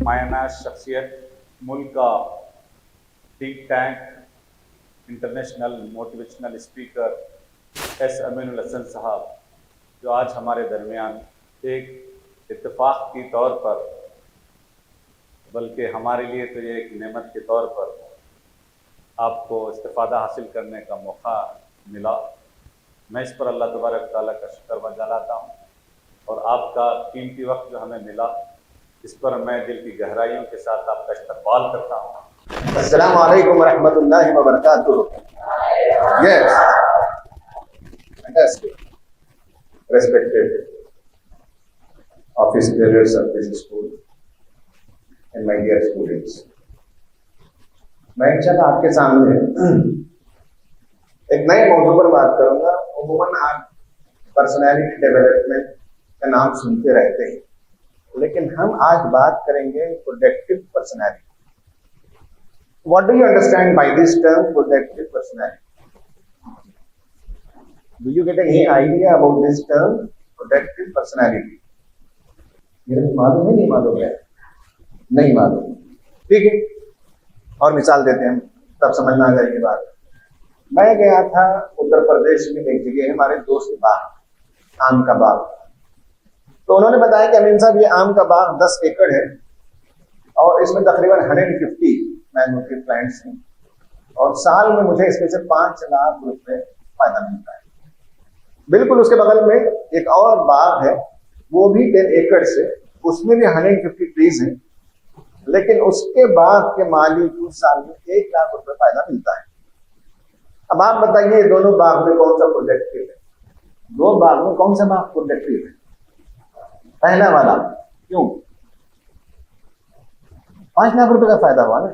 मायना शख्सियत, मुल्क का think tank international motivational speaker S Aminul Hasan साहब, जो आज हमारे दरमियान एक इत्तेफाक के तौर पर, बल्कि हमारे लिए तो ये एक नेमत के तौर पर आपको इस्तिफ़ादा हासिल करने का मौका मिला। मैं इस पर अल्लाह तबारक ताला का शुक्र बजाता हूँ और आपका कीमती वक्त जो हमें मिला, इस पर मैं दिल की गहराइयों के साथ आपका इस्तकबाल करता हूँ। अस्सलामु अलैकुम रहमतुल्लाहि व बरकातुहू। Yes, fantastic. Respected office bearers of this school and my dear students. मैं इंशाल्लाह आपके सामने एक नए मौजू पर बात करूंगा। उम्मन आप पर्सनैलिटी डेवलपमेंट का नाम सुनते रहते हैं, लेकिन हम आज बात करेंगे productive personality. What do you understand by this term productive personality? Do you get any idea about this term productive personality? मेरे को मालूम है, नहीं मालूम है? नहीं मालूम, ठीक है। और मिसाल देते हैं, तब समझ में आ जाएगी बात। मैं गया था उत्तर प्रदेश में, एक जगह है हमारे दोस्त बाग, आम का बाग। तो उन्होंने बताया कि अमीन साहब, ये आम का बाग 10 एकड़ है और इसमें तकरीबन 150 मैंगो के प्लांट्स हैं और साल में मुझे इसमें से 5 लाख रुपए फायदा मिलता है। बिल्कुल उसके बगल में एक और बाग है, वो भी 10 एकड़ से, उसमें भी 150 ट्रीज हैं, लेकिन उसके बाग के मालिक को साल में 1 लाख रुपए फायदा मिलता है। अब आप बताइए, दोनों बाग में कौन सा प्रोडक्टिव है? दो बाग में कौन सा बाग प्रोडक्टिव है? पहला वाला। क्यों? 5 लाख रुपए का फायदा हुआ ना।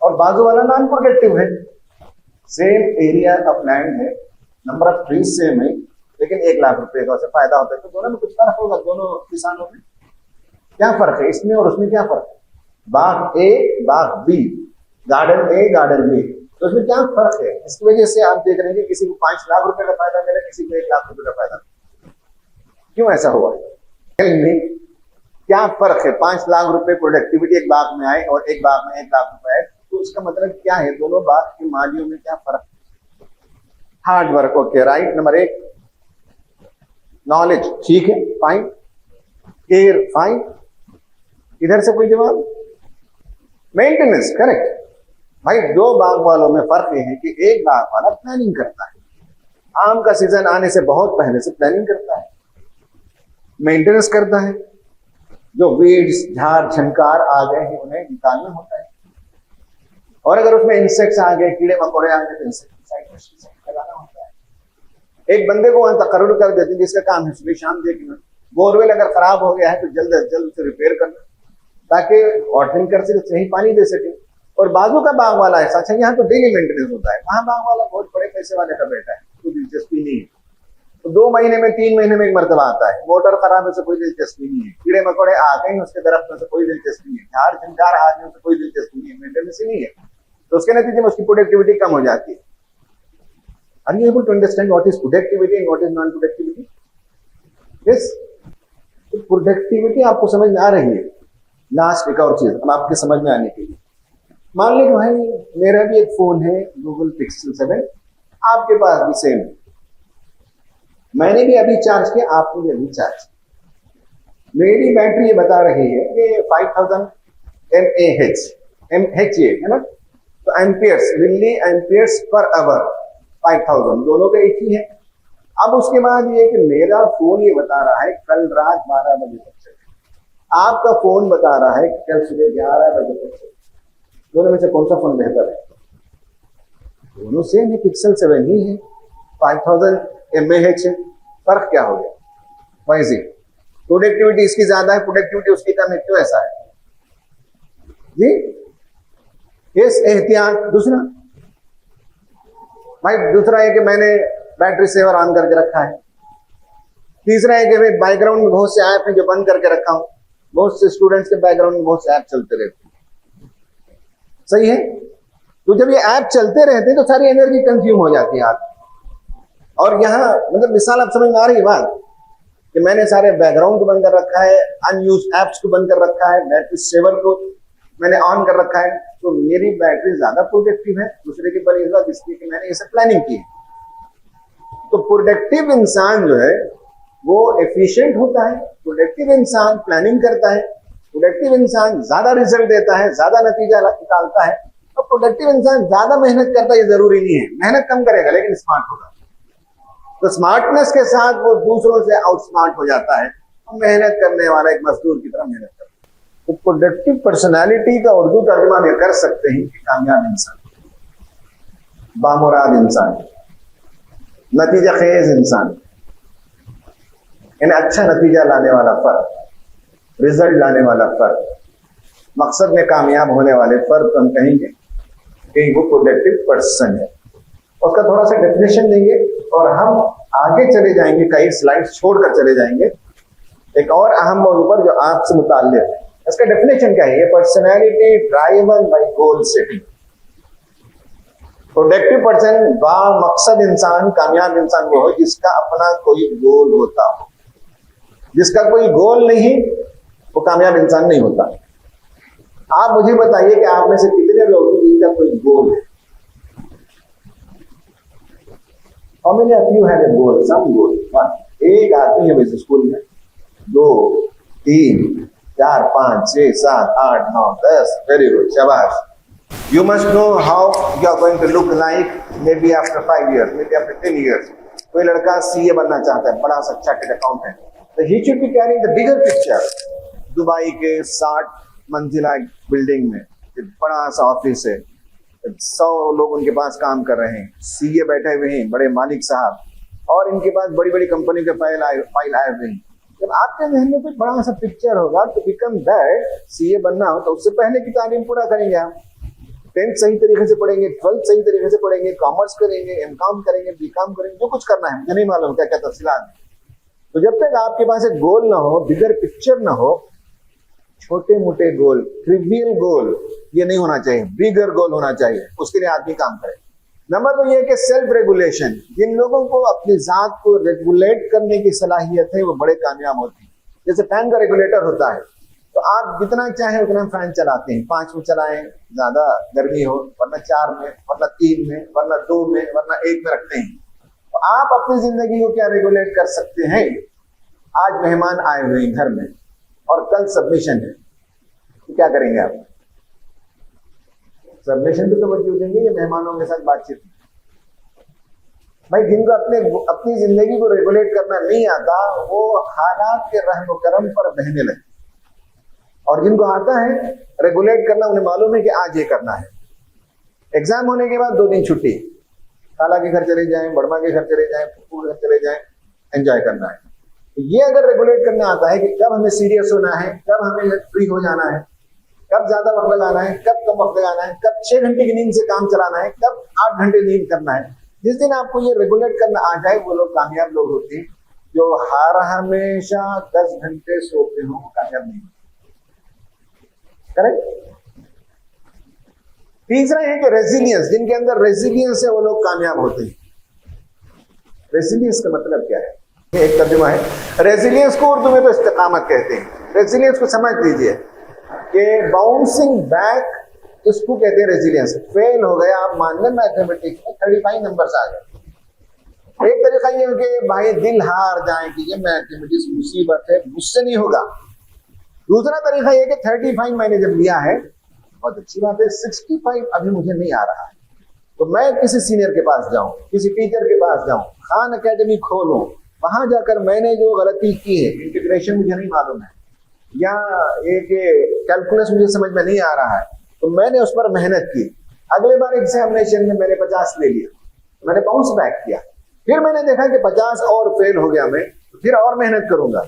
और बाजू वाला नॉन प्रोडक्टिव है, सेम एरिया ऑफ लैंड है, नंबर ऑफ ट्रीज सेम है, लेकिन 1 लाख रुपए का उससे फायदा होता है। तो दोनों में कुछ फर्क होगा, दोनों किसानों में क्या फर्क है? इसमें और उसमें क्या फर्क है? बाग ए बाग बी, गार्डन ए गार्डन बी, तो उसमें क्या फर्क है? इसकी वजह से आप देख रहे हैं कि किसी को 5 लाख रुपए का फायदा मिला, किसी को 1 लाख रुपए का फायदा मिला। क्यों ऐसा हुआ? क्या फर्क है? 5 लाख रुपए प्रोडक्टिविटी एक बाग में आए और एक बाग में 1 लाख रुपए आए, तो उसका मतलब क्या है? दोनों बाग के मालियों में क्या फर्क है? Hard work, okay, right. Number 1 knowledge, ठीक है, फाइन। Care, fine. इधर से कोई जवाब? Maintenance, correct. भाई, दो बाग वालों में फर्क ये है कि एक बाग वाला प्लानिंग करता है, आम का सीजन आने से बहुत पहले से प्लानिंग करता है, मेंटेनेंस करता है। जो वीड्स, झाड़ झंकार आ गए हैं उन्हें निकालना होता है, और अगर उसमें इंसेक्ट्स आ गए, कीड़े मकोड़े आ गए, तो इंसेक्टिसाइड लगाना होता है। एक बंदे को वहां तकर्रुर कर देते हैं जिसका काम है सुबह शाम देखना। बोरवेल अगर खराब हो गया है तो जल्द से जल्द उसे रिपेयर करना, ताकि वाटरिंग कर सके, सही पानी दे सके। और बाजू का बाग वाला ऐसा, अच्छा यहाँ तो डेली मेंटेनेंस होता है, वहां बाग वाला बहुत बड़े पैसे वाले का बेटा है, कोई दिलचस्पी नहीं है। तो 2 महीने में 3 महीने में एक मरतबा आता है। मोटर खराब है से कोई दिलचस्पी नहीं है, कीड़े मकोड़े आ गए उसके दरख्त में से कोई दिलचस्पी नहीं है, झाड़ झंकार आ गए कोई दिलचस्पी नहीं है, मेंटेनेंस ही नहीं है, तो उसके नतीजे में उसकी प्रोडक्टिविटी कम हो जाती है। Are you able to understand what is productivity and what is non productivity? Yes, तो प्रोडक्टिविटी आपको समझ में आ रही है। लास्ट एक और चीज अब आपके समझ में आने के लिए, मान लीजिए भाई मेरा भी एक फोन है गूगल पिक्सल 7, आपके पास भी सेम है, मैंने भी अभी चार्ज किया, आपने भी अभी चार्ज किया। मेरी बैटरी ये बता रही है कि 5000 mAh है ना, तो एम्पियर्स, मिली एम्पियर्स पर आवर 5000, दोनों का एक ही है। अब उसके बाद ये कि मेरा फोन ये बता रहा है कल रात 12 बजे तक चले, आपका फोन बता रहा है कल सुबह 11 बजे तक चले। दोनों में से कौन सा फोन बेहतर है? दोनों सेम है, पिक्सल 7 ही है, 5000 mAh है, फर्क क्या हो गया? वाइजी प्रोडक्टिविटी इसकी ज्यादा है, प्रोडक्टिविटी उसकी कम है, क्यों ऐसा है जी? यस, एहतियात। दूसरा भाई, दूसरा है कि मैंने बैटरी सेवर ऑन करके रखा है। तीसरा है कि मैं बैकग्राउंड में बहुत से ऐप हैं जो बंद करके रखा हूं, बहुत से स्टूडेंट्स के बैकग्राउंड में बहुत से ऐप चलते रहते हैं, सही है। तो जब ये ऐप चलते रहते हैं तो सारी एनर्जी कंज्यूम हो जाती है आप। और यहाँ मतलब मिसाल आप समझ में आ रही है बात? कि मैंने सारे बैकग्राउंड को बंद कर रखा है, अनयूज एप्स को बंद कर रखा है, बैटरी सेवर को मैंने ऑन कर रखा है, तो मेरी बैटरी ज्यादा प्रोडक्टिव है दूसरे के बनिस्बत, इसलिए कि मैंने ये सब प्लानिंग की है। तो प्रोडक्टिव इंसान जो है वो एफिशिएंट होता है, प्रोडक्टिव इंसान प्लानिंग करता है, प्रोडक्टिव इंसान ज्यादा रिजल्ट देता है, ज्यादा नतीजा निकालता है। और प्रोडक्टिव इंसान ज्यादा मेहनत करता है ये जरूरी नहीं है, मेहनत कम करेगा लेकिन स्मार्ट होगा। तो स्मार्टनेस के साथ वो दूसरों से आउटस्मार्ट हो जाता है, तो मेहनत करने वाला एक मजदूर की तरह मेहनत करता है। तो प्रोडक्टिव पर्सनालिटी का उर्दू तर्जुमा ये कर सकते हैं कि कामयाब इंसान, बामुराद इंसान, नतीजा खेज इंसान, यानी अच्छा नतीजा लाने वाला फर्द, रिजल्ट लाने वाला फर्द, मकसद में कामयाब होने वाले फर्द हम कहेंगे कि वो प्रोडक्टिव पर्सन है। उसका थोड़ा सा डेफिनेशन देंगे और हम आगे चले जाएंगे, कई स्लाइड्स छोड़कर चले जाएंगे एक और अहम मौजू पर जो आपसे मुताल्लिक़ है। इसका डेफिनेशन क्या है? ये personality driven by goal setting. Productive person, बा मकसद इंसान, कामयाब इंसान वो हो जिसका अपना कोई गोल होता हो। जिसका कोई गोल नहीं वो कामयाब इंसान नहीं होता। आप मुझे बताइए कि आप में से कितने लोग हैं जिनका कोई गोल है? How many of you have a goal? Some goal. One. एक आदमी है वैसे स्कूल में, 2, 3, 4, 5, 6, 7, 8, 9, 10. Very good. शाबाश. You must know how you are going to look like maybe after 5 years, maybe after 10 years. कोई लड़का सीए बनना चाहता है, बड़ा सा चार्टर्ड अकाउंटेंट, तो he should be carrying the bigger picture. Dubai के 60 मंजिला बिल्डिंग में एक बड़ा सा ऑफिस है, 100 लोग उनके पास काम कर रहे हैं, सीए बैठे हुए हैं, बड़े मालिक साहब, और इनके पास बड़ी बड़ी कंपनी के फाइल आए हुए हैं। जब आपके जहन में कोई बड़ा सा पिक्चर होगा तो बिकम दैट, सीए बनना हो तो उससे पहले की तालीम पूरा करेंगे आप, 10th सही तरीके से पढ़ेंगे, 12th सही तरीके से पढ़ेंगे, कॉमर्स करेंगे, एमकॉम करेंगे, बीकॉम करेंगे, जो कुछ करना है, मुझे नहीं मालूम क्या क्या तफसीलात। तो जब तक आपके पास एक गोल ना हो, बिगर पिक्चर ना हो, छोटे मोटे गोल, ट्रिवियल गोल ये नहीं होना चाहिए, बिगर गोल होना चाहिए, उसके लिए आदमी काम करे। नंबर 2 ये कि सेल्फ रेगुलेशन, जिन लोगों को अपनी जात को रेगुलेट करने की सलाहियत है वो बड़े कामयाब होते हैं। जैसे फैन का रेगुलेटर होता है, तो आप जितना चाहे उतना फैन चलाते हैं, 5 में चलाएं, ज्यादा गर्मी हो, वरना 4 में, वरना 3 में, वरना 2 में, वरना 1 में रखते हैं। तो आप अपनी जिंदगी को क्या रेगुलेट कर सकते हैं? आज मेहमान आए हुए हैं घर में और कल सबमिशन है, तो क्या करेंगे आप? सबमिशन पे तवज्जो देंगे या मेहमानों के साथ बातचीत? भाई जिनको अपनी जिंदगी को रेगुलेट करना नहीं आता वो हालात के रहम करम पर बहने लगे, और जिनको आता है रेगुलेट करना, उन्हें मालूम है कि आज ये करना है। एग्जाम होने के बाद 2 दिन छुट्टी, खाला के घर चले जाएं, बड़मा के घर चले जाएं, फूफू के घर चले जाएं, एंजॉय करना है। ये अगर रेगुलेट करना आता है कि कब हमें सीरियस होना है, कब हमें फ्री हो जाना है, कब ज्यादा वक्त लगाना है, कब कम वक्त लगाना है, कब 6 घंटे की नींद से काम चलाना है, कब 8 घंटे नींद करना है, जिस दिन आपको ये रेगुलेट करना आ जाए वो लोग कामयाब लोग होते हैं। जो हर हमेशा 10 घंटे सोते हो कामयाब नहीं। करेक्ट। तीसरा है कि रेजिलियंस, जिनके अंदर रेजिलियंस है वो लोग कामयाब होते हैं। रेजिलियंस का मतलब क्या है? एक तर्जुमा है, रेजिलियंस को उर्दू में तो इस्तिकामत कहते हैं। रेजिलियंस को समझ लीजिए कि बाउंसिंग बैक, इसको कहते हैं रेजिलियंस। फेल हो गया आप मान लें मैथमेटिक्स में, 35 नंबर्स आ गए। एक तरीका ये है कि भाई दिल हार जाए कि ये मैथमेटिक्स मुसीबत है, मुझसे नहीं होगा। दूसरा तरीका ये कि 35 मैंने जब लिया है, बहुत अच्छी बात है, 65 अभी मुझे नहीं आ रहा है, तो मैं किसी सीनियर के पास जाऊं, किसी टीचर के पास जाऊं, खान एकेडमी खोलूं, वहां जाकर मैंने जो गलती की है, इंटीग्रेशन मुझे नहीं मालूम है या एक कैलकुलस मुझे समझ में नहीं आ रहा है, तो मैंने उस पर मेहनत की। अगले बार एग्जामिनेशन में मैंने 50 ले लिया, मैंने बाउंस बैक किया, फिर मैंने देखा कि 50 और फेल हो गया मैं, तो फिर और मेहनत करूंगा।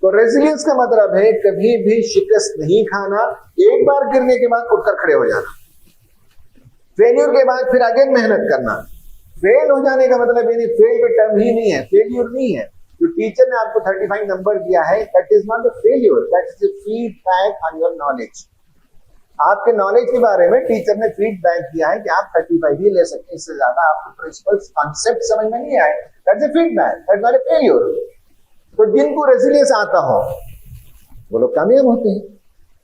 तो रेजिलियंस का मतलब है कभी भी शिकस्त नहीं खाना, एक बार गिरने के बाद उठकर खड़े हो जाना, फेल्यूर के बाद फिर अगेन मेहनत करना। फेल हो जाने का मतलब ये नहीं, फेल का टर्म ही नहीं है, फेल्यूर नहीं है। जो टीचर ने आपको 35 नंबर दिया है, that is not a failure, that is a feedback on your knowledge. आपके नॉलेज के बारे में टीचर ने फीडबैक दिया है कि आप 35 ही ले सकते हैं, इससे ज्यादा आपको प्रिंसिपल्स कॉन्सेप्ट समझ में नहीं आए, that's a feedback, that's not a failure. तो जिनको रेजिलियंस आता हो वो लोग कामयाब होते हैं।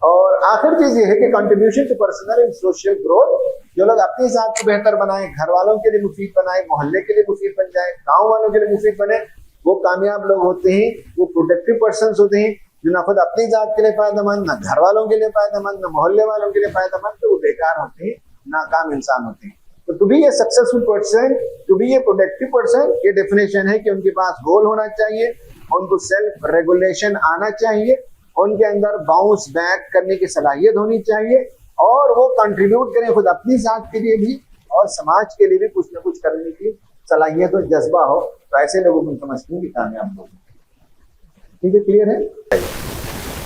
और आखिर चीज ये है कि contribution to personal and social growth, जो लोग अपनी जात को बेहतर बनाए, घर वालों के लिए मुफीद बनाए, मोहल्ले के लिए मुफीद बन जाए, गांव वालों के लिए मुफीद बने, वो कामयाब लोग होते हैं, वो प्रोडक्टिव पर्सन होते हैं, जो ना खुद अपनी जात के लिए फायदेमंद, ना घर वालों के लिए फायदेमंद, ना मोहल्ले वालों के लिए फायदेमंद, तो वो बेकार होते हैं, नाकाम इंसान होते हैं। तो to be a successful person, to be a productive person, ये डेफिनेशन है कि उनके पास गोल होना चाहिए, उनको सेल्फ रेगुलेशन आना चाहिए, उनके अंदर बाउंस बैक करने की सलाहियत होनी चाहिए, और वो कंट्रीब्यूट करें खुद अपनी जात के लिए भी और समाज के लिए भी कुछ ना कुछ करने की सलाहियत और जज्बा हो। तो ऐसे लोगों को समझते हैं कि कामयाब लोग। ठीक है, क्लियर है?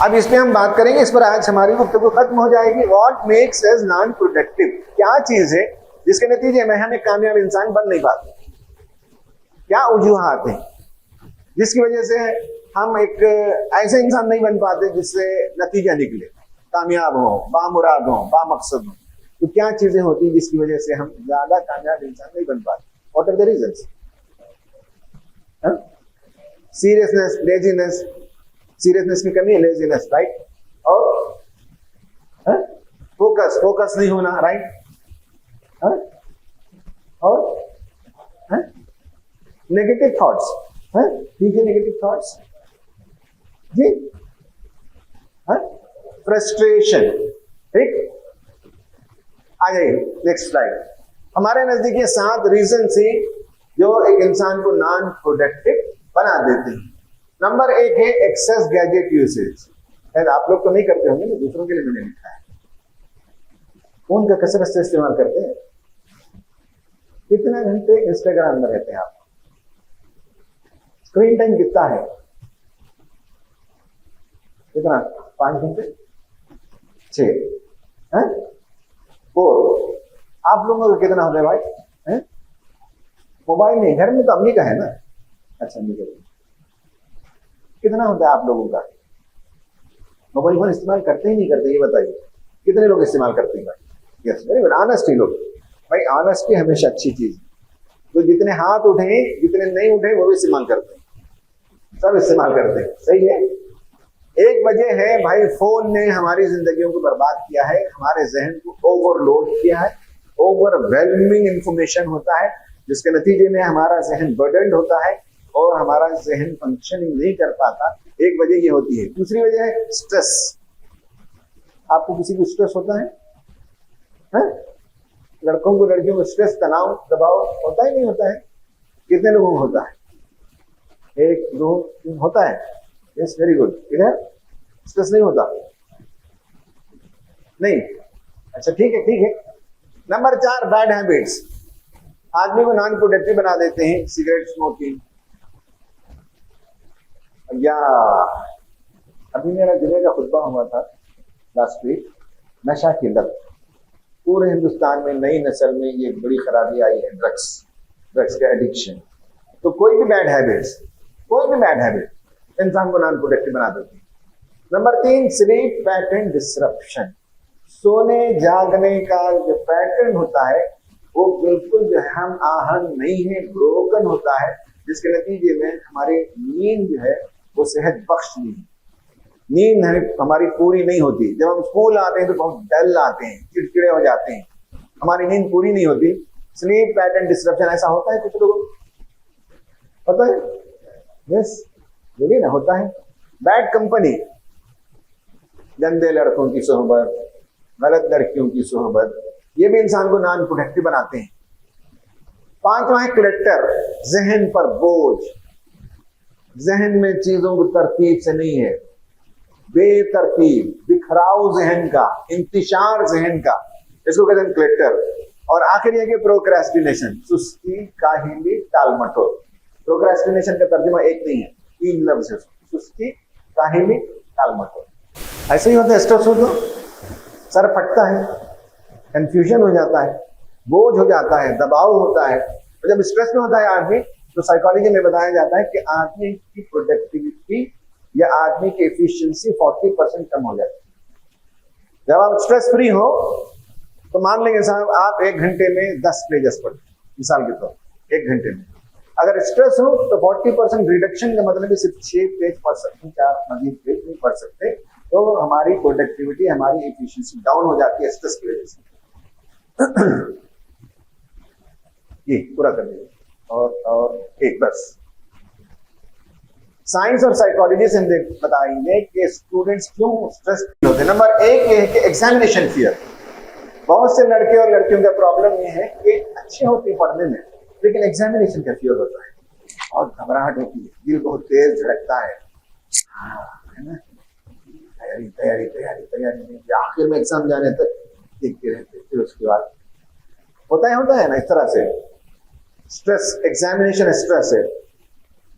अब इसमें हम बात करेंगे, इस पर आज हमारी गुफ्तगू खत्म हो जाएगी। What makes us non productive, क्या चीज है जिसके नतीजे में हम एक कामयाब इंसान बन नहीं पाते? क्या वजूहात है जिसकी वजह से हम एक ऐसे इंसान नहीं बन पाते जिससे नतीजा निकले, कामयाब हो, बामुराद हो, बामकसद हो? तो क्या चीजें होती हैं जिसकी वजह से हम ज्यादा कामयाब इंसान नहीं बन पाते? What are the reasons? Seriousness, laziness, seriousness की कमी है, लेजीनेस, राइट? और फोकस नहीं होना, राइट? और नेगेटिव थॉट्स, ठीक है, नेगेटिव थॉट्स जी, फ्रस्ट्रेशन। ठीक, आ जाइए नेक्स्ट स्लाइड। हमारे नजदीक ये 7 रीजन से जो एक इंसान को नॉन प्रोडक्टिव बना देते हैं। नंबर 1 है एक्सेस गैजेट यूसेज। शायद आप लोग तो नहीं करते होंगे, ना दूसरों के लिए मैंने लिखा है। फोन का कसरत से इस्तेमाल करते हैं। कितने घंटे इंस्टाग्राम में रहते हैं आप? स्क्रीन टाइम कितना है? कितना? 5 घंटे, 6, 4। आप लोगों का कितना होता है भाई? मोबाइल नहीं, घर में तो अम्मी का है ना। अच्छा, अम्मी का कितना होता है आप लोगों का? मोबाइल फोन इस्तेमाल करते ही नहीं करते, ये बताइए कितने लोग इस्तेमाल करते हैं भाई? यस, वेरी गुड, ऑनेस्टी लोग। भाई ऑनेस्टी हमेशा अच्छी चीज है। तो जितने हाथ उठे, जितने नहीं उठे, वो भी इस्तेमाल करते हैं, सब इस्तेमाल करते हैं, सही है। एक वजह है भाई, फोन ने हमारी जिंदगियों को बर्बाद किया है, हमारे जहन को ओवरलोड किया है, ओवरवेलमिंग इंफॉर्मेशन होता है, जिसके नतीजे में हमारा जहन बर्डन्ड होता है और हमारा जहन फंक्शनिंग नहीं कर पाता। एक वजह ये होती है। दूसरी वजह है स्ट्रेस। आपको किसी को स्ट्रेस होता है? लड़कों को, लड़कियों को स्ट्रेस, तनाव, दबाव होता ही नहीं होता है? कितने लोगों को होता है? 1, 2, 3 होता है। Yes, very good. इधर स्ट्रेस नहीं होता? नहीं? अच्छा, ठीक है, ठीक है। Number 4, bad habits. आदमी को नॉन प्रोडक्टिव बना देते हैं। सिगरेट स्मोकिंग, या अभी मेरा जुमे का खुतबा हुआ था लास्ट वीक, नशा की लत। पूरे हिंदुस्तान में नई नस्ल में ये बड़ी खराबी आई है, ड्रग्स का एडिक्शन। तो कोई भी बैड हैबिट इंसान को नॉन प्रोडक्टिव बना देती है। Number 3, sleep pattern disruption. सोने जागने का जो पैटर्न होता है वो बिल्कुल जो है हम आहंग नहीं है, ब्रोकन होता है, जिसके नतीजे में हमारी नींद जो है वो सेहत बख्श नहीं है। नींद हमारी पूरी नहीं होती। जब हम स्कूल आते हैं तो बहुत डल आते हैं, चिड़चिड़े हो जाते हैं, हमारी नींद पूरी नहीं होती। स्लीप पैटर्न डिसरप्शन ऐसा होता है कुछ लोगों को, पता है? यस, बोलिए ना, होता है। बैड कंपनी, गंदे लड़कों की सोहबत, गलत लड़कियों की सोहबत, ये भी इंसान को नॉन प्रोडक्टिव बनाते हैं। 5वां है क्लटर, जहन पर बोझ। जहन में चीजों को तरतीब से नहीं है, बेतरतीब, बिखराव जहन का, इंतिशार जहन का, इसको कहते हैं क्लटर। और आखिर यह कि प्रोक्रेस्टिनेशन, सुस्ती, काहिली, टालमटोल। प्रोक्रेस्टिनेशन का तर्जुमा एक नहीं है, 3 लफ्ज है, सुस्ती, काहिली, टालमटोल। ऐसे ही होता है, स्ट्रेस हो तो सर फटता है, कंफ्यूजन हो जाता है, बोझ हो जाता है, दबाव होता है। और जब स्ट्रेस में होता है आदमी, तो साइकोलॉजी में बताया जाता है कि आदमी की प्रोडक्टिविटी या आदमी की एफिशिएंसी 40% कम हो जाती है। जब आप स्ट्रेस फ्री हो तो मान लेंगे साहब आप 1 घंटे में 10 पेजेस पढ़ते, मिसाल के तौर 1 घंटे में, अगर स्ट्रेस हो तो 40% रिडक्शन का मतलब है सिर्फ 6 पेज पढ़ सकते हैं, 4 मजीद पेज नहीं पढ़ सकते, तो हमारी प्रोडक्टिविटी, हमारी एफिशिएंसी डाउन हो जाती है स्ट्रेस की वजह से। ये पूरा कर दीजिए और एक बस। साइंस और साइकोलॉजी से बताएंगे कि स्टूडेंट्स क्यों स्ट्रेस होते हैं। नंबर 1 ये है कि एग्जामिनेशन फियर। बहुत से लड़के और लड़कियों का प्रॉब्लम ये है कि अच्छे होते हैं पढ़ने में, लेकिन एग्जामिनेशन का फियर होता है और घबराहट होती है, दिल बहुत तेज धड़कता है, है ना, तैयारी तैयारी तैयारी तैयारी, आखिर में एग्जाम जाने तक देखते रहते, फिर उसके बाद होता है ना इस तरह से। स्ट्रेस, एग्जामिनेशन स्ट्रेस है।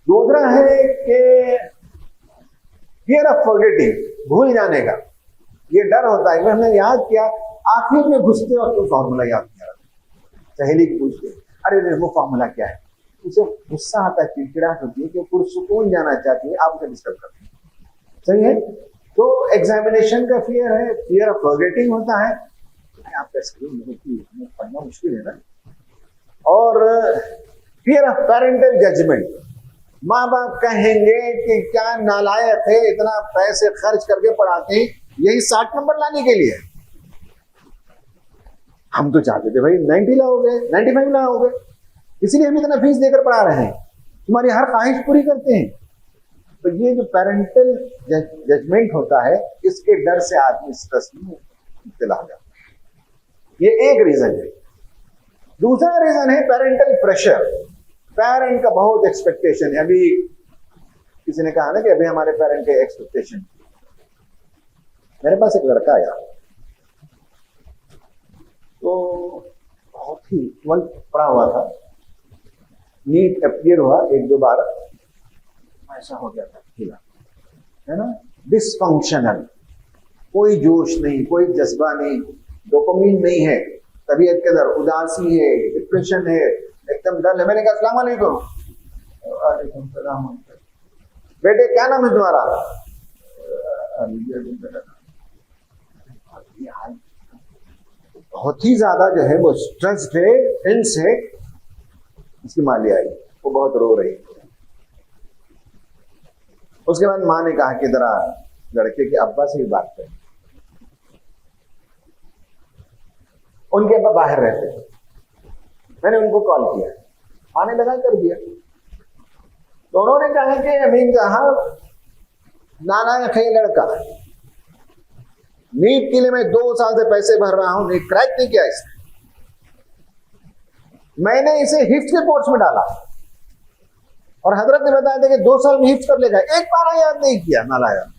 दूसरा है कि फियर ऑफ फॉरगेटिंग, भूल जाने का ये डर होता है। हमने याद किया, आखिर में घुसते वक्त तो फॉर्मूला याद किया, सहेली की पूछते, अरे वो फॉर्मूला क्या है, उसे गुस्सा आता है, चिड़चिड़ाहट होती है कि पुरसुकून जाना चाहती है, आप उसे डिस्टर्ब करते हैं। सही है। तो एग्जामिनेशन का फियर है, फियर ऑफ फॉरगेटिंग होता है, आपका स्क्रीन पढ़ना मुश्किल है ना। और फियर ऑफ पेरेंटल जजमेंट, माँ बाप कहेंगे कि क्या नालायक है, इतना पैसे खर्च करके पढ़ाते हैं यही 60 नंबर लाने के लिए। हम तो चाहते थे भाई 90 लाओगे, 95 लाओगे, इसलिए हम इतना फीस देकर पढ़ा रहे हैं, तुम्हारी हर ख्वाहिश पूरी करते हैं। तो ये जो पेरेंटल जजमेंट होता है, इसके डर से आदमी स्ट्रेस में मुब्तला हो जाता है। ये एक रीजन है। दूसरा रीजन है पेरेंटल प्रेशर। पेरेंट का बहुत एक्सपेक्टेशन है। अभी किसी ने कहा ना कि अभी हमारे पेरेंट के एक्सपेक्टेशन। मेरे पास एक लड़का आया तो बहुत ही 12th पढ़ा हुआ था, नीट अपीयर हुआ 1-2 बार, ऐसा हो गया था खिला, है ना, डिसफंक्शनल, कोई जोश नहीं, कोई जज्बा नहीं, डोपामिन नहीं है, तबीयत के अंदर उदासी है, डिप्रेशन है, एकदम डल है। मैंने कहा अस्सलाम वालेकुम। वालेकुम सलाम। बेटे क्या नाम है तुम्हारा? बहुत ही ज्यादा जो है वो स्ट्रेस्ड है, टेंस है। उसकी माँ ले आई, वो बहुत रो रही। उसके बाद माँ ने कहा कि जरा लड़के के अब्बा से ही बात करें। उनके अब्बा बाहर रहते थे, मैंने उनको कॉल किया, माँ ने लगा कर दिया। तो उन्होंने कहा कि अमीन कहा नाना है लड़का, नीट के लिए मैं 2 साल से पैसे भर रहा हूं, नीट क्रैक नहीं किया इसने, मैंने इसे हिफ्ज के कोर्स में डाला और हजरत ने बताया था कि 2 साल में हिफ्ज कर लेगा, एक पारा याद नहीं किया नालायक।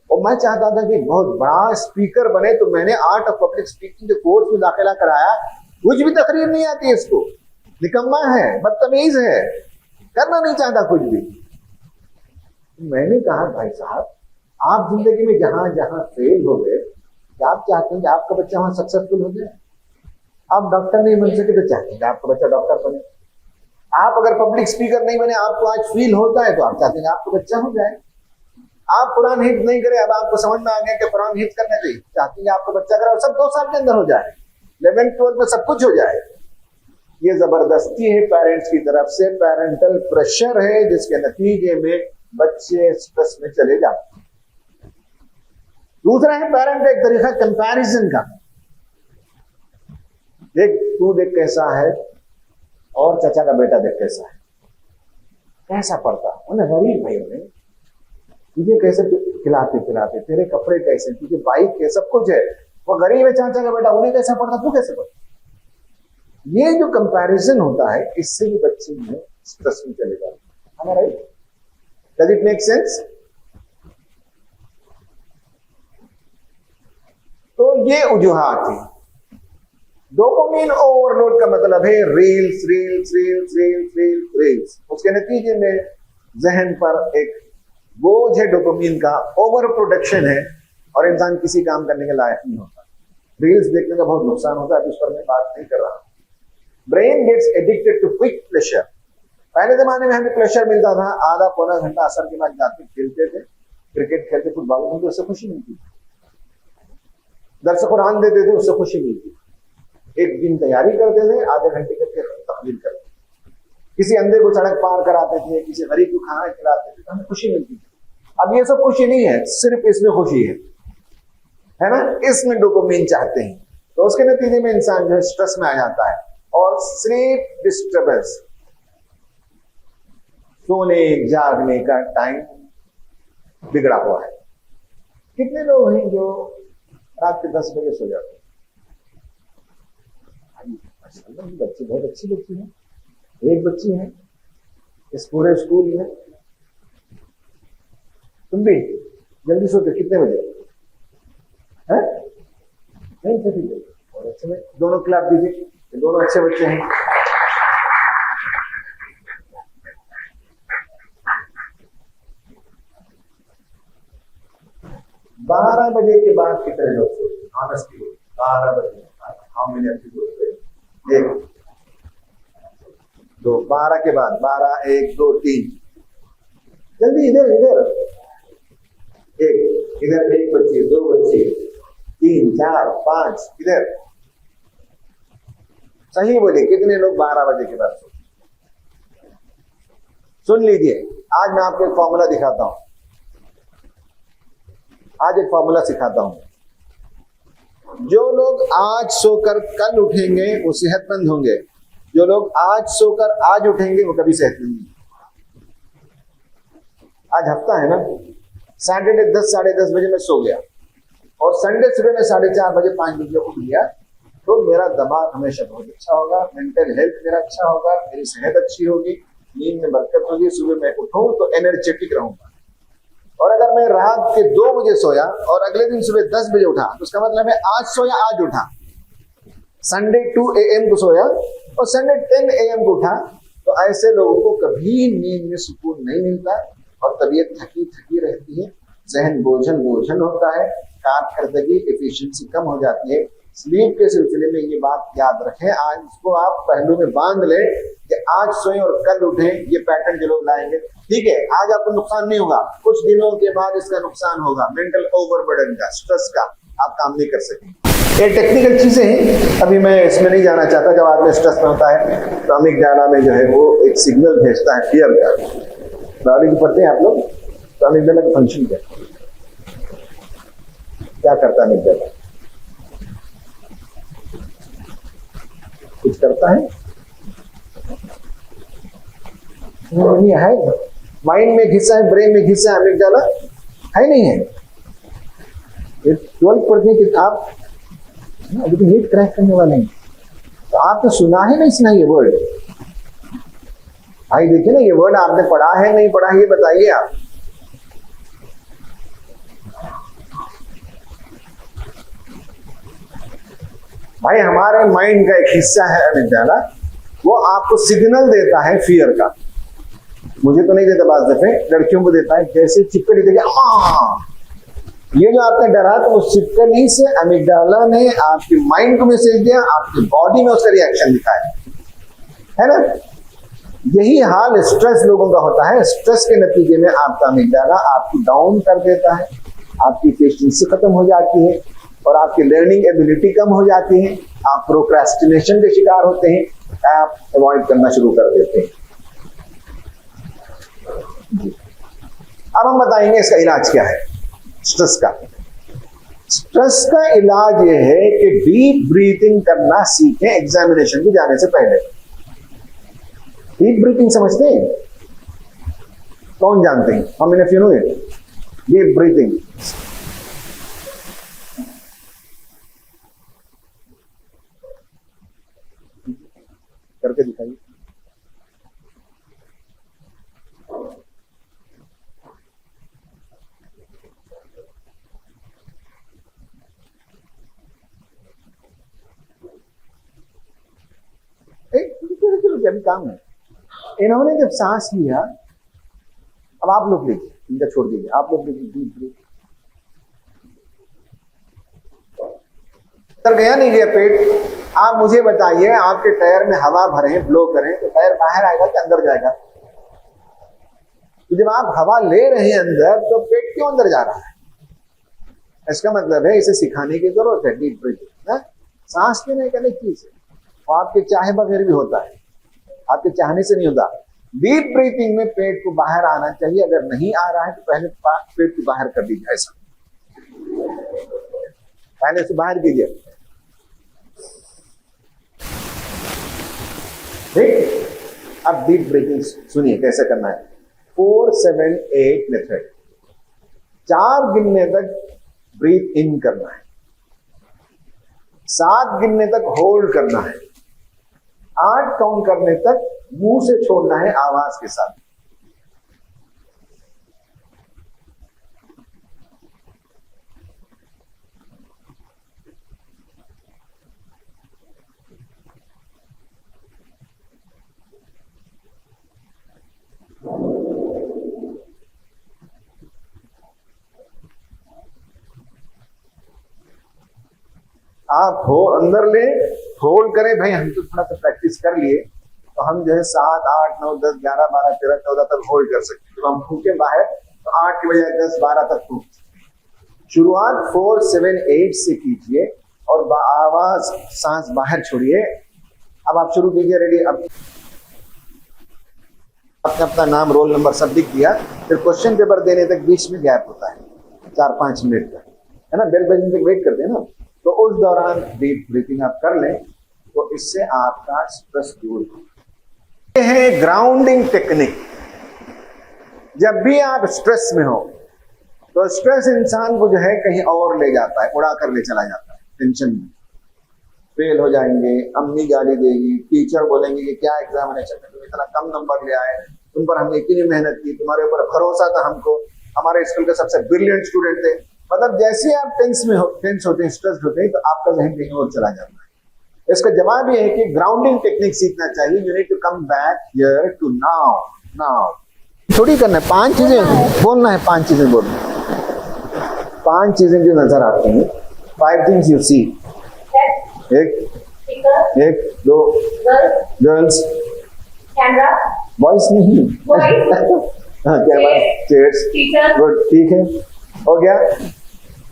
और मैं चाहता था कि बहुत बड़ा स्पीकर बने, तो मैंने आर्ट ऑफ पब्लिक स्पीकिंग के कोर्स में दाखिला कराया। कुछ भी तकरीर नहीं आती इसको, निकम्मा है, बदतमीज है, करना नहीं चाहता कुछ भी। मैंने कहा भाई साहब, आप जिंदगी में जहां जहां फेल हो गए, क्या आप चाहते हैं कि आपका बच्चा वहां सक्सेसफुल हो जाए? आप डॉक्टर नहीं बन सके तो चाहते हैं कि आपका बच्चा डॉक्टर बने। आप अगर पब्लिक स्पीकर नहीं बने, आपको आज फील होता है, तो आप चाहते हैं आपका बच्चा हो जाए। आप कुरान हिफ्ज नहीं करे, अब आपको समझ में आ गया कि कुरान हिफ्ज करना चाहिए, चाहते हैं आपका बच्चा करे और सब 2 साल के अंदर हो जाए, 11th-12th में सब कुछ हो जाए। ये जबरदस्ती है पेरेंट्स की तरफ से, पेरेंटल प्रेशर है, जिसके नतीजे में बच्चे स्ट्रेस में चले जाते हैं। दूसरा है पेरेंट एक तरीका कंपैरिजन का, देख तू देख कैसा है और चाचा का बेटा देख कैसा है, कैसा पढ़ता, उन्हें गरीब भाई, उन्हें तुझे कैसे खिलाते पिलाते, तेरे कपड़े कैसे, तुझे बाइक है, सब कुछ है, वो गरीब है चाचा का बेटा, उन्हें कैसा पढ़ता, तू कैसे पढ़ता। ये जो कंपैरिजन होता है, इससे भी बच्चे में स्ट्रेस में चले जाते हैं। Right? Does it make sense? तो ये वजूहात है। डोपामिन ओवरलोड का मतलब है reels reels reels reels reels reels. उसके नतीजे में जहन पर एक बोझ है डोपामिन का, ओवर प्रोडक्शन है और इंसान किसी काम करने के लायक नहीं होता। रील्स देखने का बहुत नुकसान होता है, इस पर मैं बात नहीं कर रहा। Brain gets addicted to quick pleasure. पहले जमाने में हमें प्लेजर मिलता था, आधा पौना घंटा असर के बाद जाते खेलते थे, क्रिकेट खेलते, फुटबॉल खेलते, उससे खुशी मिलती थी, दर्स कुरान देते थे, उससे खुशी मिलती थी, एक दिन तैयारी करते थे, आधे घंटे करके तकलीफ करते थे। किसी अंधे को सड़क पार कराते थे, किसी गरीब को खाना खिलाते थे, हमें खुशी मिलती थी। अब ये सब खुशी नहीं है, सिर्फ इसमें खुशी है ना, इसमें डोपामिन चाहते हैं, तो उसके नतीजे में इंसान जो है स्ट्रेस में आ जाता है। और स्लीप डिस्टर्बेंस, सोने जागने का टाइम बिगड़ा हुआ है। कितने लोग हैं जो रात के 10 बजे सो जाते हैं? बच्ची बहुत अच्छी बच्ची है, एक बच्ची है इस पूरे स्कूल में। तुम भी जल्दी सोते कितने बजे है? नहीं तो ठीक है, और अच्छे में दोनों क्लाप दीजिए, दोनों अच्छे बच्चे हैं। बारह बजे के बाद कितने लोग सोते? ऑनेस्टली 12 बजे हाउ मेनी ऑफ यू सोते? एक दो, 12 के बाद 12, 1, 2, 3, जल्दी इधर इधर, एक इधर, एक बच्ची, 2 बच्चे, 3, 4, 5 इधर। सही बोले, कितने लोग 12 बजे के बाद सोते? सुन लीजिए, आज मैं आपको एक फॉर्मूला दिखाता हूं, आज एक फॉर्मूला सिखाता हूं। जो लोग आज सोकर कल उठेंगे वो सेहतमंद होंगे, जो लोग आज सोकर आज उठेंगे वो कभी सेहतमंद नहीं। आज हफ्ता है ना, सैटरडे 10, साढ़े 10 बजे मैं सो गया और संडे सुबह में 4:30 बजे 5 बजे उठ गया, तो मेरा दिमाग हमेशा बहुत अच्छा होगा, मेंटल हेल्थ मेरा अच्छा होगा, मेरी सेहत अच्छी होगी, नींद में बरकत होगी, सुबह मैं उठूं तो एनर्जेटिक रहूंगा। और अगर मैं रात के 2 बजे सोया और अगले दिन सुबह 10 बजे उठा, तो उसका मतलब है आज सोया आज उठा, संडे 2 AM को सोया और संडे 10 AM को उठा, तो ऐसे लोगों को कभी नींद में सुकून नहीं मिलता और तबीयत थकी थकी रहती है, जहन बोझल बोझल होता है, कारकर्दगी एफिशिएंसी कम हो जाती है। स्लीप के सिलसिले में ये बात याद रखें, आज इसको आप पहलू में बांध लें कि आज सोएं और कल उठें, ये पैटर्न जो लोग लाएंगे, ठीक है, आज आपको नुकसान नहीं होगा, कुछ दिनों के बाद इसका नुकसान होगा, मेंटल ओवरबर्डन का, स्ट्रेस का, आप काम नहीं कर सकेंगे। ये टेक्निकल चीजें हैं, अभी मैं इसमें नहीं जाना चाहता। जब आदमी स्ट्रेस में होता है तो अमिगडाला में जो है वो एक सिग्नल भेजता है फियर का। बायोलॉजी पढ़ते हैं आप लोग, तो अमिगडाला का फंक्शन क्या करता है? अमिगडाला कुछ करता है नहीं है, माइंड में घिसा है, ब्रेन में घिसा है, अमिगडाला है नहीं है। ये 12th पढ़ने की किताब अभी तो नीट क्रैक करने वाले हैं, तो आपने सुना है नहीं सुना ये वर्ड? भाई देखिए ना, ये वर्ड आपने पढ़ा है नहीं पढ़ा, ये बताइए आप। भाई हमारे माइंड का एक हिस्सा है अमिगडाला, वो आपको सिग्नल देता है फियर का। मुझे तो नहीं देता, बात दफे लड़कियों को देता है, जैसे चिपकली देखे ये जो आपने डरा, तो उस चिपकली से अमिगडाला ने आपके माइंड को मैसेज दिया, आपकी बॉडी में उसका रिएक्शन दिखाया, है ना। यही हाल स्ट्रेस लोगों का होता है। स्ट्रेस के नतीजे में आपका अमिगडाला आपको डाउन कर देता है, आपकी पेशेंस खत्म हो जाती है और आपकी लर्निंग एबिलिटी कम हो जाती है, आप प्रोक्रेस्टिनेशन के शिकार होते हैं, आप अवॉइड करना शुरू कर देते हैं। अब हम बताएंगे इसका इलाज क्या है। स्ट्रेस का इलाज यह है कि डीप ब्रीथिंग करना सीखें एग्जामिनेशन में जाने से पहले। डीप ब्रीथिंग समझते हैं? कौन जानते हैं? हम मैंने you know it, deep breathing. करके दिखाइए। अभी काम है। इन्होंने जब सांस लिया, अब आप लोग लीजिए, इनका छोड़ दीजिए, आप लोग लीजिए डीप ब्रीथ। अंदर गया नहीं गया पेट? आप मुझे बताइए, आपके टायर में हवा भरें, ब्लो करें, तो टायर बाहर आएगा कि अंदर जाएगा? तो जब आप हवा ले रहे हैं अंदर, तो पेट क्यों अंदर जा रहा है? इसका मतलब है इसे सिखाने की जरूरत है। डीप ब्रीथिंग सांस लेने का एक चीज है, और आपके चाहे बगैर भी होता है। आपके चाहने से नहीं होता। डीप ब्रीथिंग में पेट को बाहर आना चाहिए, अगर नहीं आ रहा है तो पहले पेट को बाहर कर दीजिए, ऐसा पहले से बाहर कीजिए, ठीक। अब डीप ब्रीथिंग सुनिए कैसे करना है। 4 7 8 मेथड। 4 गिनने तक ब्रीथ इन करना है, 7 गिनने तक होल्ड करना है, 8 काउंट करने तक मुंह से छोड़ना है आवाज के साथ। आप हो अंदर ले, होल्ड करें भाई, हम तो थोड़ा सा प्रैक्टिस कर लिए तो हम जो है 7 8 9 10 11 12 13 14 तक होल्ड कर सकते हैं। जब हम फूके बाहर तो 8 के बजाय 10 12 तक फूक। शुरुआत 4 7 8 से कीजिए और आवाज सांस बाहर छोड़िए। अब आप शुरू कीजिए, रेडी। अब आपने अपना नाम रोल नंबर सब लिख दिया, फिर क्वेश्चन पेपर देने तक बीच में गैप होता है 4-5 मिनट का, है ना, बेल बजने तक वेट करते हैं ना, तो उस दौरान डीप ब्रीथिंग आप कर लें तो इससे आपका स्ट्रेस दूर होगा। ये है ग्राउंडिंग टेक्निक। जब भी आप स्ट्रेस में हो तो स्ट्रेस इंसान को जो है कहीं और ले जाता है, उड़ा कर ले चला जाता है। टेंशन में फेल हो जाएंगे, अम्मी गाली देगी, टीचर बोलेंगे कि क्या एग्जामिनेशन में तुम इतना कम नंबर ले आए, तुम पर हमने इतनी मेहनत की, तुम्हारे ऊपर भरोसा था हमको, हमारे स्कूल के सबसे ब्रिलियंट स्टूडेंट थे। मतलब जैसे आप टेंस होते हैं, स्ट्रेस होते हैं, तो आपका जहन कहीं और चला जाता है। इसका जवाब ये है कि ग्राउंडिंग टेक्निक सीखना चाहिए। You need to come back here to now. Now थोड़ी करना है, 5 चीजें बोलना है, 5 चीजें बोलना है, 5 चीजें जो नजर आती हैं, 5 थिंग्स यू सी। एक 2 गर्ल्स, कैमरा, बॉयज नहीं, कैमरा, चेयर्स, गुड, ठीक है, हो गया।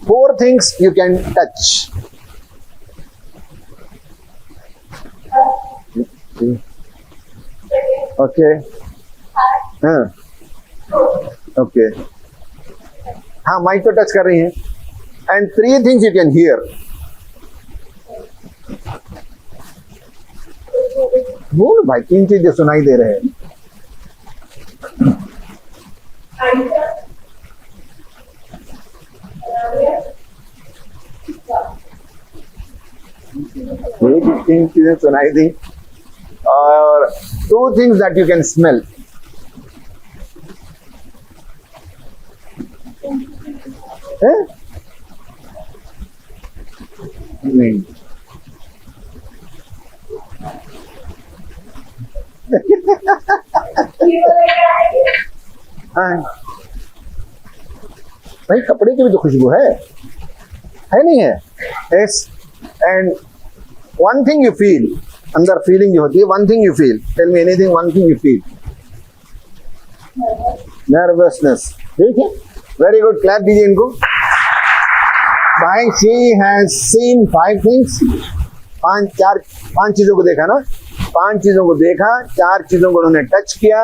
4 things you can touch. Okay, हाँ, ओके, हाँ, माइक तो टच कर रही हैं। And 3 things you can hear. बोल भाई, 3 चीजें सुनाई दे रहे हैं। एक 3 चीजें सुनाई दी और 2 things that you can smell. नहीं हाँ भाई, कपड़े की भी तो खुशबू है नहीं है? Yes. And 1 thing you feel, अंदर फीलिंग जो होती है, 1 thing you feel, tell me anything, 1 thing you feel. Nervousness, ठीक है, वेरी गुड, क्लैप दीजिए इनको। भाई शी हैज सीन 5 थिंग्स, 5 चीजों को देखा ना, 5 चीजों को देखा, 4 चीजों को उन्होंने टच किया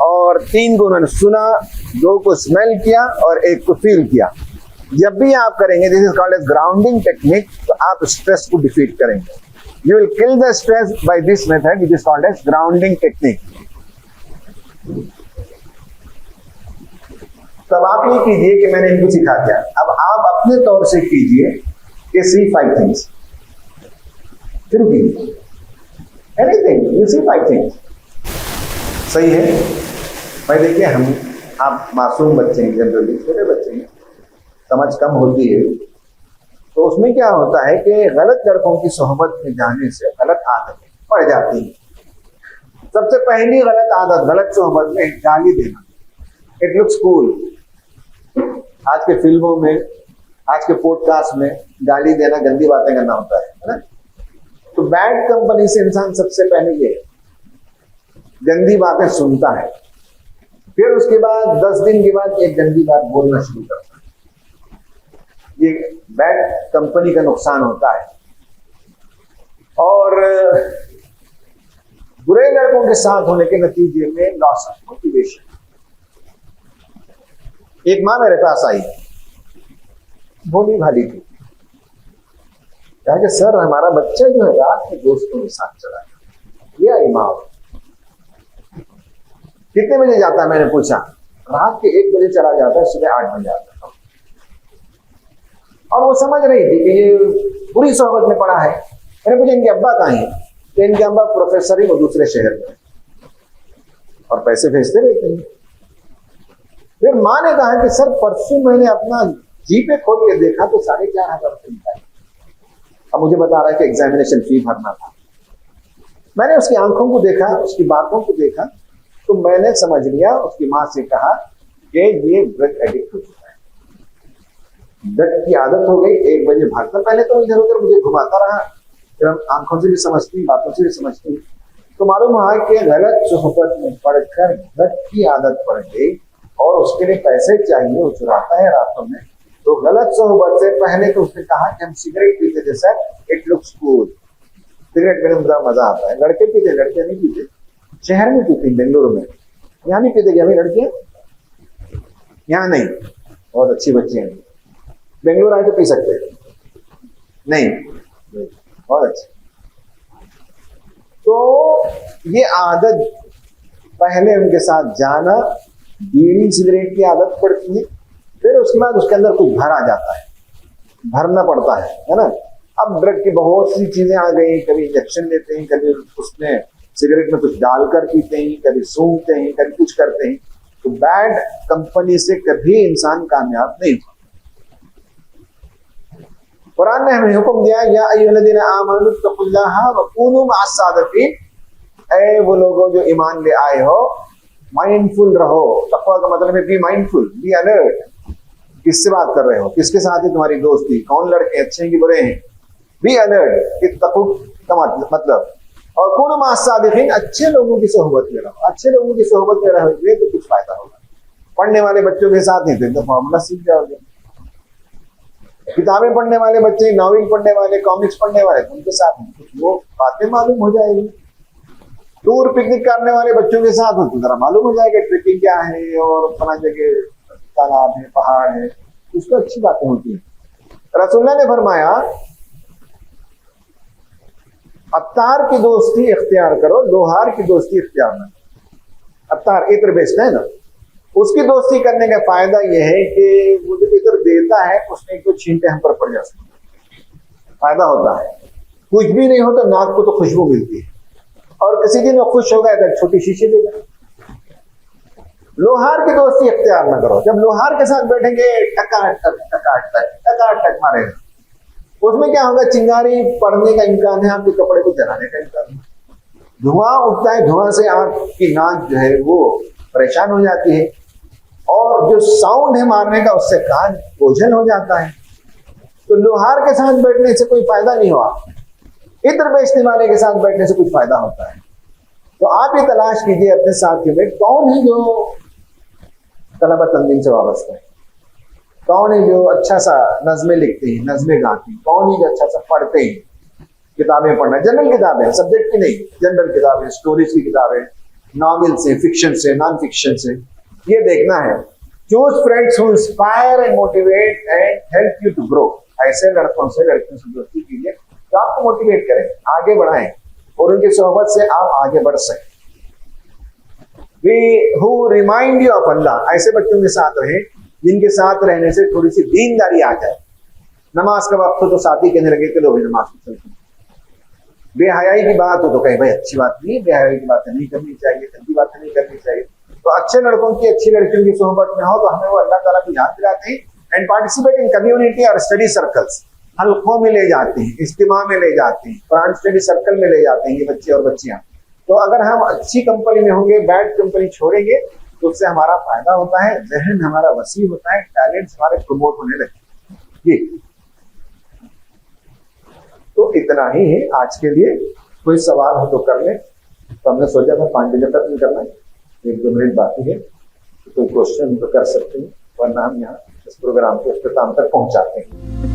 और 3 को उन्होंने सुना, 2 को स्मेल किया और 1 को फील किया। जब भी आप करेंगे, this is called as grounding technique, तो आप स्ट्रेस को डिफीट करेंगे। You will kill the stress by this method, which is called as grounding technique. तब आप ये कीजिए कि मैंने इनको सिखा दिया, अब आप अपने तौर से कीजिए कि सी 5 थिंग्स, शुरू कीजिए। एनीथिंग यू सी 5 थिंग्स, सही है भाई। देखिए, आप मासूम बच्चे हैं, जनरली छोटे बच्चे हैं, समझ कम होती है, तो उसमें क्या होता है कि गलत लड़कों की सोहबत में जाने से गलत आदतें पड़ जाती हैं। सबसे पहली गलत आदत, गलत सोहबत में गाली देना। It looks cool. आज के फिल्मों में, आज के पॉडकास्ट में गाली देना, गंदी बातें करना होता है ना। तो बैड कंपनी से इंसान सबसे पहले ये गंदी बातें सुनता है, फिर उसके बाद 10 दिन के बाद एक गंदी बात बोलना शुरू करता है। ये बैड कंपनी का नुकसान होता है। और बुरे लड़कों के साथ होने के नतीजे में लॉस ऑफ मोटिवेशन। एक माँ मेरे पास आई, भोली भाली थी, कहा कि सर हमारा बच्चा जो है रात में दोस्तों के साथ चला गया। ये आई माँ, कितने बजे जाता है? मैंने पूछा। रात के 1 बजे चला जाता है, सुबह 8 बजे आता है। और वो समझ रही थी कि ये बुरी सोहबत में पड़ा है। मैंने पूछा इनके अब्बा कहाँ हैं? तो इनके अब्बा प्रोफेसर ही, वो दूसरे शहर में और पैसे भेजते रहते हैं। फिर माँ ने कहा कि सर परसों मैंने अपना जीपे खोल के देखा तो 4,500 रुपये मिला है। अब मुझे बता रहा है कि एग्जामिनेशन फी भरना था। मैंने उसकी आंखों को देखा, उसकी बातों को देखा, तो मैंने समझ लिया। उसकी माँ से कहा कि ये ड्रग एडिक्ट हो चुका है, ड्रग की आदत हो गई। 1 बजे भागता, पहले तो इधर उधर मुझे घुमाता रहा, फिर हम आंखों से भी समझती, बातों से भी समझती, तो मालूम हुआ कि गलत सोहबत में पड़कर ड्रग की आदत पड़ गई और उसके लिए पैसे चाहिए, वो चुराता है रातों में। तो गलत सोहबत से पहले तो उसने कहा कि हम सिगरेट पीते थे sir, it looks cool, cigarette पीने में मजा आता है। लड़के पीते, लड़कियां नहीं पीते। शहर में पीती, बेंगलुरु में। यहाँ नहीं पीते क्या भाई लड़कियां? यहाँ नहीं, बहुत अच्छी बच्ची हैं। बेंगलुरु आए तो पी सकते हैं? नहीं, बहुत अच्छी। तो ये आदत, पहले उनके साथ जाना, बीड़ी सिगरेट की आदत पड़ती है, फिर उसके बाद उसके अंदर कुछ भर आ जाता है, भरना पड़ता है ना। अब ड्रग की बहुत सी चीजें आ गई, कभी इंजेक्शन लेते हैं, कभी उसमें सिगरेट में कुछ डालकर पीते हैं, कभी सूंघते हैं, कभी कुछ करते हैं। तो बैड कंपनी से कभी इंसान कामयाब नहीं होता। कुरान ने हमें हुक्म दिया, या अय्युहल्लज़ीना आमनू तक़ुल्लाह व कूनू मअस-सादिक़ीन, ऐ वो लोगों जो ईमान ले आए हो, माइंडफुल रहो। तक़वा का मतलब है बी माइंडफुल, बी अलर्ट। किससे बात कर रहे हो, किसके साथ है तुम्हारी दोस्ती, कौन लड़के अच्छे हैं कि बुरे हैं, बी अलर्ट। इत्तक़ू का मतलब, और कूनू मअस-सादिक़ीन, अच्छे लोगों की सोहबत में रहो। अच्छे लोगों की सोहबत में रहोगे तो कुछ फायदा होगा। पढ़ने वाले बच्चों के साथ नहीं तो फॉर्मूला सीख जाओगे। किताबें पढ़ने वाले बच्चे, नॉवेल पढ़ने वाले, कॉमिक्स पढ़ने वाले, उनके साथ कुछ वो बातें मालूम हो जाएगी। टूर पिकनिक करने वाले बच्चों के साथ हो तो जरा मालूम हो जाएगा ट्रिपिंग क्या है और फला जगह तालाब है, पहाड़ है, उसको अच्छी बातें होती है। रसूलुल्लाह ने फरमाया, अत्तार की दोस्ती इख्तियार करो, लोहार की दोस्ती इख्तियार न करो। अत्तार इत्र बेचता है ना, उसकी दोस्ती करने का फायदा यह है कि वो जो इत्र देता है उसमें कोई छींटे हम पर पड़ जाते हैं, फायदा होता है। कुछ भी नहीं हो तो नाक को तो खुशबू मिलती है, और किसी दिन वो खुश हो गया तो छोटी शीशी देगा। लोहार की दोस्ती इख्तियार न करो। जब लोहार के साथ बैठेंगे टक मारेगा, उसमें क्या होगा, चिंगारी पड़ने का इम्कान है, आपके कपड़े को जलाने का इम्कान है, धुआं उठता है, धुआं से आपकी नाक जो है वो परेशान हो जाती है, और जो साउंड है मारने का उससे कान ओझल हो जाता है। तो लोहार के साथ बैठने से कोई फायदा नहीं हुआ, इत्र बेचने वाले के साथ बैठने से कुछ फायदा होता है। तो आप ये तलाश कीजिए अपने साथियों में कौन है जो तलबा तंजीम से वाबस्ता है, कौन है जो अच्छा सा नज़में लिखते हैं, नज़में गाते हैं, कौन है जो अच्छा सा पढ़ते हैं। किताबें पढ़ना, जनरल किताबें, सब्जेक्ट की नहीं, जनरल किताबें, स्टोरीज की किताबें, नॉवेल से, फिक्शन से, नॉन फिक्शन से, ये देखना है। Choose friends who inspire and motivate and help you to grow. ऐसे लड़कों से, लड़कियों से दोस्ती कीजिए तो आपको मोटिवेट करें, आगे बढ़ाएं और उनकी सोहबत से आप आगे बढ़ सकें। हु रिमाइंड यू ऑफ अल्लाह, ऐसे बच्चों के साथ रहें जिनके साथ रहने से थोड़ी सी दीनदारी आ जाए। नमाज का वक्त हो तो साथी कहने लगे कि लो भाई नमाज को चलते। बेहयाई की बात हो तो कहीं भाई अच्छी बात नहीं, बेहयाई की बातें नहीं करनी चाहिए, गंदी बातें नहीं करनी चाहिए। तो अच्छे लड़कों की, अच्छी लड़कियों की सोहबत में हो तो हमें वो अल्लाह ताला को याद दिलाते हैं। एंड पार्टिसिपेट इन कम्युनिटी और स्टडी सर्कल्स, हल्कों में ले जाते हैं, इज्तिमा में ले जाते हैं, कुरान स्टडी सर्कल में ले जाते हैं ये बच्चे और बच्चियां। तो अगर हम अच्छी कंपनी में होंगे, बैड कंपनी छोड़ेंगे तो उससे हमारा फायदा होता है, जहन हमारा वसी होता है, टैलेंट्स हमारे प्रमोट होने लगते हैं। तो इतना ही है आज के लिए। कोई सवाल हो तो कर लें। तो हमने सोचा था 5 बजे तक नहीं करना है, 1-2 मिनट बाकी है, तो कोई क्वेश्चन तो कर सकते हैं, वरना हम यहाँ इस प्रोग्राम को इख्तिताम तक पहुंचाते हैं।